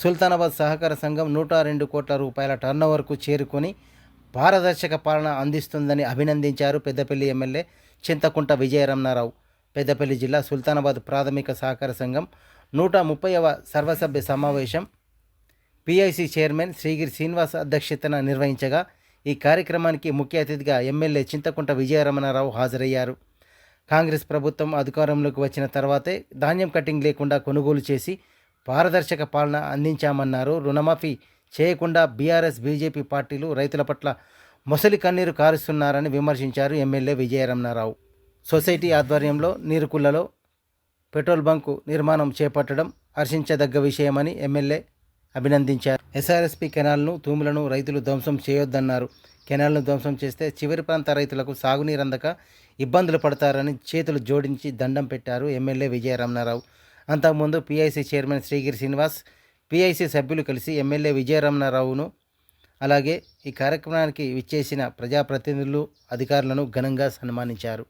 సుల్తానాబాద్ సహకార సంఘం 102 కోట్ల రూపాయల టర్నోవర్కు చేరుకొని పారదర్శక పాలన అందిస్తుందని అభినందించారు పెద్దపల్లి ఎమ్మెల్యే చింతకుంట విజయరమణారావు. పెద్దపల్లి జిల్లా సుల్తానాబాద్ ప్రాథమిక సహకార సంఘం 130వ సర్వసభ్య సమావేశం పిఐసి చైర్మన్ శ్రీగిరి శ్రీనివాస్ అధ్యక్షతన నిర్వహించగా ఈ కార్యక్రమానికి ముఖ్య అతిథిగా ఎమ్మెల్యే చింతకుంట విజయరమణారావు హాజరయ్యారు. కాంగ్రెస్ ప్రభుత్వం అధికారంలోకి వచ్చిన తర్వాతే ధాన్యం కటింగ్ లేకుండా కొనుగోలు చేసి పారదర్శక పాలన అందించామన్నారు. రుణమాఫీ చేయకుండా బీఆర్ఎస్ బీజేపీ పార్టీలు రైతుల పట్ల మొసలి కన్నీరు కారుస్తున్నారని విమర్శించారు ఎమ్మెల్యే విజయరమణారావు. సొసైటీ ఆధ్వర్యంలో నీరుకుల్లలో పెట్రోల్ బంకు నిర్మాణం చేపట్టడం హర్షించదగ్గ విషయమని ఎమ్మెల్యే అభినందించారు. ఎస్ఆర్ఎస్పీ కెనాల్ను తూములను రైతులు ధ్వంసం చేయొద్దన్నారు. కెనాల్ను ధ్వంసం చేస్తే చివరి ప్రాంత రైతులకు సాగునీరు అందక ఇబ్బందులు పడతారని చేతులు జోడించి దండం పెట్టారు ఎమ్మెల్యే విజయరమణారావు. అంతకుముందు PIC chairman Srigiri Srinivas, PIC సభ్యులు కలిసి ఎమ్మెల్యే విజయరమణారావును అలాగే ఈ కార్యక్రమానికి విచ్చేసిన ప్రజాప్రతినిధులు, అధికారులను ఘనంగా సన్మానించారు.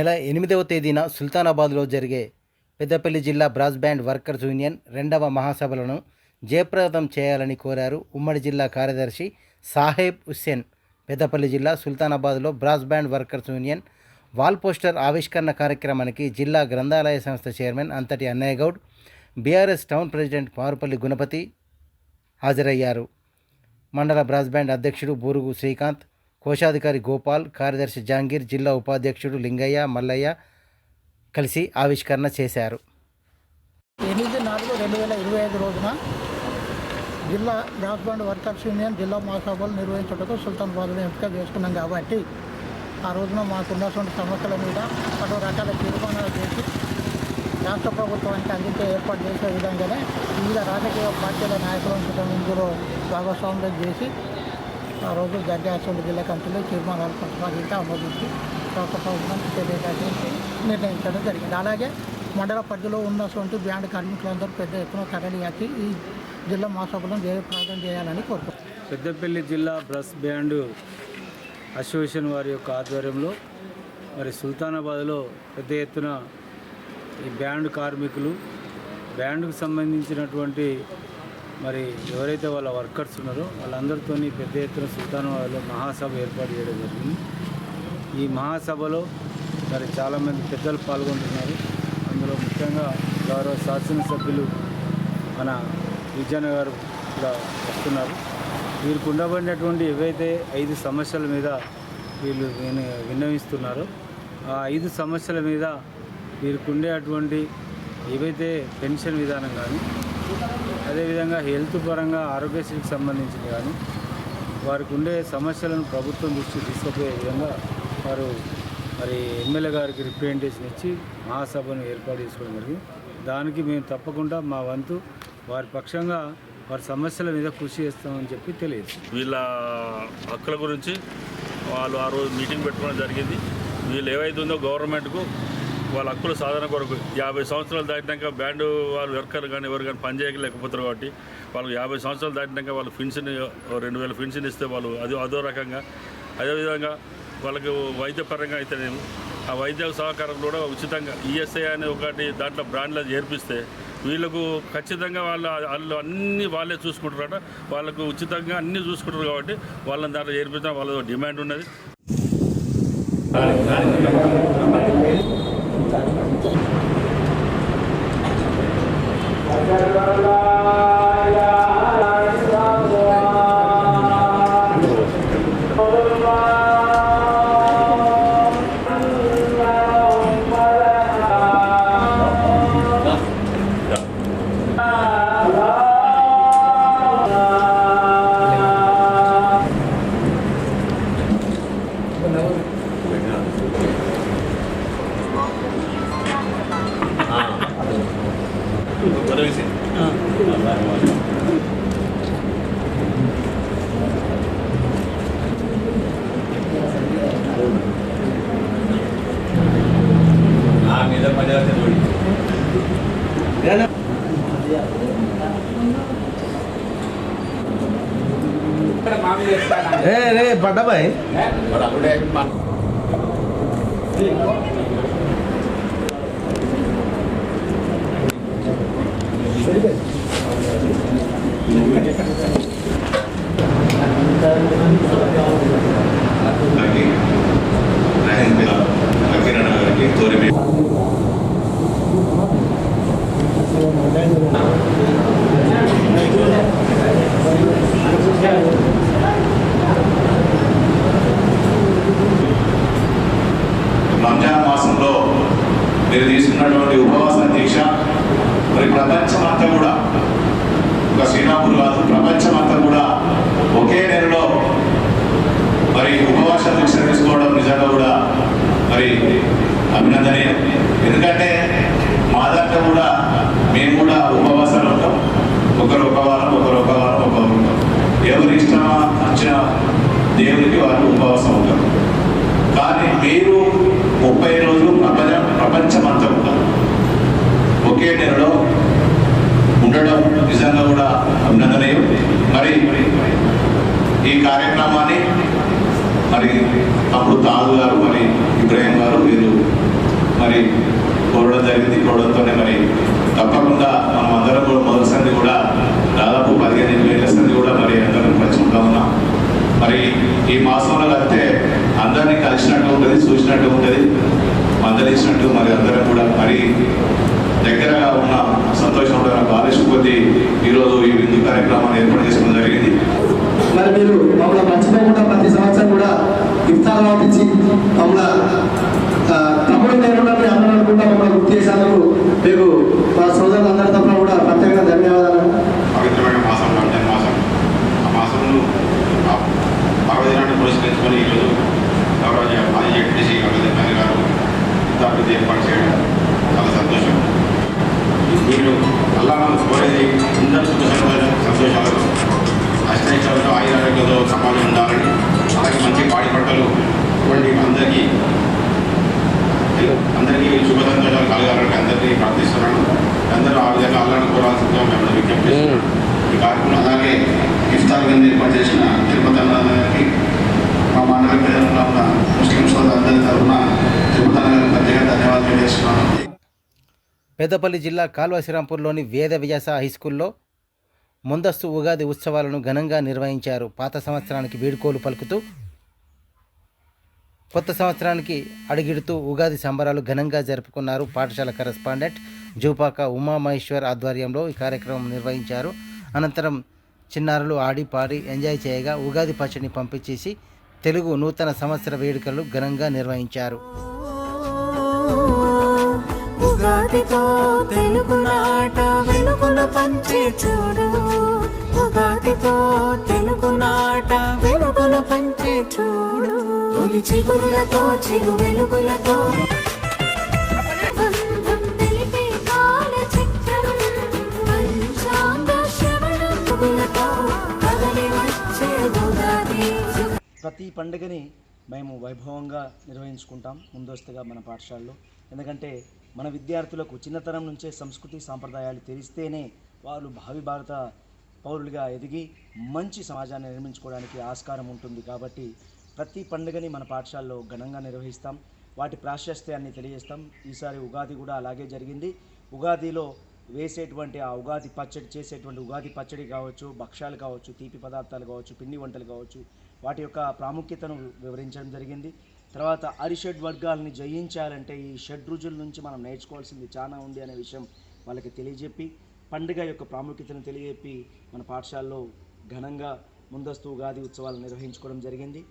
నెల 8వ తేదీన సుల్తానాబాద్లో జరిగే పెద్దపల్లి జిల్లా బ్రాస్ బ్యాండ్ వర్కర్స్ యూనియన్ 2వ మహాసభలను జయప్రదం చేయాలని కోరారు ఉమ్మడి జిల్లా కార్యదర్శి సాహెబ్ హుస్సేన్. పెద్దపల్లి జిల్లా సుల్తానాబాద్లో brass band workers union wall poster ఆవిష్కరణ కార్యక్రమానికి జిల్లా గ్రంథాలయ సంస్థ chairman Anthati Annaiah Goud, BRS town president Parupalli Ganapathi హాజరయ్యారు. మండల బ్రాస్ బ్యాండ్ అధ్యక్షుడు బూరుగు శ్రీకాంత్, కోశాధికారి గోపాల్, కార్యదర్శి జహాంగీర్, జిల్లా ఉపాధ్యక్షుడు లింగయ్య, మల్లయ్య కలిసి ఆవిష్కరణ చేశారు. 8/4/2025 రోజున జిల్లా బ్రాస్ బ్యాండ్ వర్కర్స్ యూనియన్ జిల్లా మహాసభలు నిర్వహించుటకు సుల్తానాబాద్లో ఎంపిక చేసుకున్నాం కాబట్టి ఆ రోజున మాకున్నటువంటి సమస్యల మీద పలు రకాల తీర్మానాలు చేసి రాష్ట్ర ప్రభుత్వానికి అందించే ఏర్పాటు చేసే విధంగానే వివిధ రాజకీయ పార్టీల నాయకులను ఇందులో భాగస్వామ్యం చేసి ఆ రోజు గడ్డి అసెంబ్లీ జిల్లా కమిటీలో తీర్మానాలు ప్రతిపాదించి ఆమోదించి రాష్ట్ర ప్రభుత్వానికి తెలియజేసి నిర్ణయించడం జరిగింది. అలాగే మండల పరిధిలో ఉన్నటువంటి బ్యాండ్ కార్మికులందరూ పెద్ద ఎత్తున తరలియాచి ఈ జిల్లా మహాసభలను జయప్రదం చేయాలని కోరుకుంటున్నాం. పెద్దపల్లి జిల్లా బ్రాస్ బ్యాండ్ అసోసియేషన్ వారి యొక్క ఆధ్వర్యంలో మరి సుల్తానాబాద్లో పెద్ద ఎత్తున ఈ బ్యాండ్ కార్మికులు బ్యాండ్కు సంబంధించినటువంటి మరి ఎవరైతే వాళ్ళ వర్కర్స్ ఉన్నారో వాళ్ళందరితో పెద్ద ఎత్తున సుల్తానాబాద్లో మహాసభ ఏర్పాటు చేయడం జరిగింది. ఈ మహాసభలో మరి చాలామంది పెద్దలు పాల్గొంటున్నారు. అందులో ముఖ్యంగా గౌరవ శాసనసభ్యులు మన విజయన గారు కూడా వస్తున్నారు. వీరికి ఉండబడినటువంటి ఏవైతే 5 సమస్యల మీద వీళ్ళు విన్నవిస్తున్నారో ఆ 5 సమస్యల మీద వీరికి ఉండేటువంటి ఏవైతే పెన్షన్ విధానం కానీ అదేవిధంగా హెల్త్ పరంగా ఆరోగ్యశ్రీకి సంబంధించింది కానీ వారికి ఉండే సమస్యలను ప్రభుత్వం దృష్టికి తీసుకుపోయే విధంగా వారు మరి ఎమ్మెల్యే గారికి రిప్రజెంటేషన్ ఇచ్చి మహాసభను ఏర్పాటు చేసుకోవడం జరిగింది. దానికి మేము తప్పకుండా మా వంతు వారి పక్షంగా వారి సమస్యల మీద కృషి చేస్తామని చెప్పి తెలియదు. వీళ్ళ హక్కుల గురించి వాళ్ళు ఆ రోజు మీటింగ్ పెట్టుకోవడం జరిగింది. వీళ్ళు ఏవైతే ఉందో గవర్నమెంట్కు వాళ్ళ హక్కుల సాధన కొరకు 50 సంవత్సరాలు దాటినాక బ్యాండ్ వాళ్ళు వర్కర్ కానీ ఎవరు కానీ పనిచేయలేకపోతారు కాబట్టి వాళ్ళకి 50 సంవత్సరాలు దాటినాక వాళ్ళు పెన్షన్ 2000 పెన్షన్ ఇస్తే వాళ్ళు అదో రకంగా అదేవిధంగా వాళ్ళకు వైద్యపరంగా అయితేనేమో ఆ వైద్య సహకారం కూడా ఉచితంగా ఈఎస్ఐ అనే ఒకటి దాంట్లో బ్రాండ్లో చేర్పిస్తే వీళ్ళకు ఖచ్చితంగా వాళ్ళు అన్నీ వాళ్ళే చూసుకుంటారట. వాళ్ళకు ఉచితంగా అన్నీ చూసుకుంటారు కాబట్టి వాళ్ళని దాంట్లో చేర్పించడం వాళ్ళ డిమాండ్ ఉన్నది. बड़ा भाई రంజాన్ మాసంలో మీరు తీసుకున్నటువంటి ఉపవాస దీక్ష మరి ప్రపంచమంతా కూడా ఒక శ్రీరాములు కాదు ప్రపంచమంతా కూడా ఒకే నెలలో మరి ఉపవాస దీక్ష తీసుకోవడం నిజంగా కూడా మరి అభినందనీయం. ఎందుకంటే మా దాంట్లో కూడా మేము కూడా ఉపవాసాలు ఉంటాం. ఒకరు ఒక వారం ఒకరు ఉంటాం. ఎవరి ఇష్టమా వచ్చిన దేవుడికి వారు ఉపవాసం ఉంటారు. కానీ మీరు 30 రోజులు ప్రపంచమంతా ఉంటారు ఒకే నెలలో ఉండడం నిజంగా కూడా అభినందనీయం. మరి ఈ కార్యక్రమాన్ని మరి తమ్ముడు తాగు గారు మరి ఇబ్రాహిం గారు వీరు మరి కోరడం జరిగింది. కోరడంతోనే మరి తప్పకుండా మనం అందరం కూడా మొదటి సంది కూడా దాదాపు 15,000 సంది కూడా మరి అందరం కలిసి ఉంటా ఉన్నాం. మరి ఈ మాసంలో కలిస్తే అందరినీ కలిసినట్టు ఉంటుంది, చూసినట్టు ఉంటుంది, మందలించినట్టు మరి అందరం కూడా మరి దగ్గరగా ఉన్న సంతోషం కూడా నాకు ఆలోచన కొద్దీ ఈరోజు ఈ విందు కార్యక్రమాన్ని ఏర్పాటు చేసుకోవడం జరిగింది. మరి మీరు మమ్మల్ని మర్చిపోకుండా ప్రతి సంవత్సరం కూడా ఇఫ్తార్ పంపించి మమ్మల్ని తమ్ముడు నేను అందరూ అనుకుంటా మమ్మల్ని గుర్తు చేసేందుకు మీకు మా సోదరులందరి తరఫున కూడా ప్రత్యేకంగా ధన్యవాదాలు. పవిత్రమైన మాసం రంజాన్ మాసం. ఆ మాసంలో పర్వదినాన్ని పురస్కరించుకొని ఈరోజు గౌరవ మాజీ జడ్పీటీసీ గౌరవ గారు ఇఫ్తార్ ఏర్పాటు చేయడం చాలా సంతోషం. మీరు అల్లాహ్ను కోరేది అందరూ సుఖ సంతోషాలతో అష్టైశ్వర్యంతో ఆయురారోగ్యంతో సమాజం ఉండాలని, అలాగే మంచి పాడి పంటలు వంటి అందరికీ శుభ సంతోషాలు కలగాలని అందరికీ ప్రార్థిస్తున్నాను. అందరూ ఆ విధంగా అల్లాహ్ను కోరాల్సిందిగా మేము విజ్ఞప్తి చేస్తున్నాం. ఈ కార్యక్రమం అలాగే ఇఫ్తార్ విందు ఏర్పాటు చేసిన తిరుపతి అన్నగారికి, మా మండల ప్రజల్లో ఉన్న ముస్లిం సోదరులందరి తరఫున తిరుపతి అన్నగారికి ప్రత్యేక ధన్యవాదాలు తెలియజేస్తున్నాను. పెద్దపల్లి జిల్లా కాల్వ శ్రీరాంపూర్లోని వేద విజాస హైస్కూల్లో ముందస్తు ఉగాది ఉత్సవాలను ఘనంగా నిర్వహించారు. పాత సంవత్సరానికి వీడ్కోలు పలుకుతూ కొత్త సంవత్సరానికి అడుగిడుతూ ఉగాది సంబరాలు ఘనంగా జరుపుకున్నారు. పాఠశాల కరెస్పాండెంట్ జూపాక ఉమామహేశ్వర్ ఆధ్వర్యంలో ఈ కార్యక్రమం నిర్వహించారు. అనంతరం చిన్నారులు ఆడి పాడి ఎంజాయ్ చేయగా ఉగాది పచ్చడిని పంపించేసి తెలుగు నూతన సంవత్సర వేడుకలు ఘనంగా నిర్వహించారు. ఉగాదితో తెలుగునాట వెలుగులు పంచి చూడు, ఉగాదితో తెలుగునాట వెలుగులు పంచి చూడు, తొలి చిగురులతో చిరు వెలుగులతో బంధం తెలిపే కాల చక్రం, పంచాంగ శ్రవణములతో కదలి వచ్చే ఉగాది. ప్రతి పండుగని మేము వైభవంగా నిర్వహించుకుంటాం ముందస్తుగా మన పాఠశాలలో. ఎందుకంటే మన విద్యార్థులకు చిన్నతనం నుంచే సంస్కృతి సాంప్రదాయాలు తెలిస్తేనే వాళ్ళు భావి భారత పౌరులుగా ఎదిగి మంచి సమాజాన్ని నిర్మించుకోవడానికి ఆస్కారం ఉంటుంది. కాబట్టి ప్రతి పండుగని మన పాఠశాలలో ఘనంగా నిర్వహిస్తాం, వాటి ప్రాశస్త్యాన్ని తెలియజేస్తాం. ఈసారి ఉగాది కూడా అలాగే జరిగింది. ఉగాదిలో వేసేటువంటి ఆ ఉగాది పచ్చడి, చేసేటువంటి ఉగాది పచ్చడి కావచ్చు, భక్ష్యాలు కావచ్చు, తీపి పదార్థాలు కావచ్చు, పిండి వంటలు కావచ్చు, వాటి యొక్క ప్రాముఖ్యతను వివరించడం జరిగింది. తర్వాత అరిషడ్ వర్గాలని జయించాలంటే ఈ షడ్ రుజుల నుంచి మనం నేర్చుకోవాల్సింది చాలా ఉంది అనే విషయం వాళ్ళకి తెలియజెప్పి, పండుగ యొక్క ప్రాముఖ్యతను తెలియజెప్పి మన పాఠశాలలో ఘనంగా ముందస్తు ఉగాది ఉత్సవాలు నిర్వహించుకోవడం జరిగింది.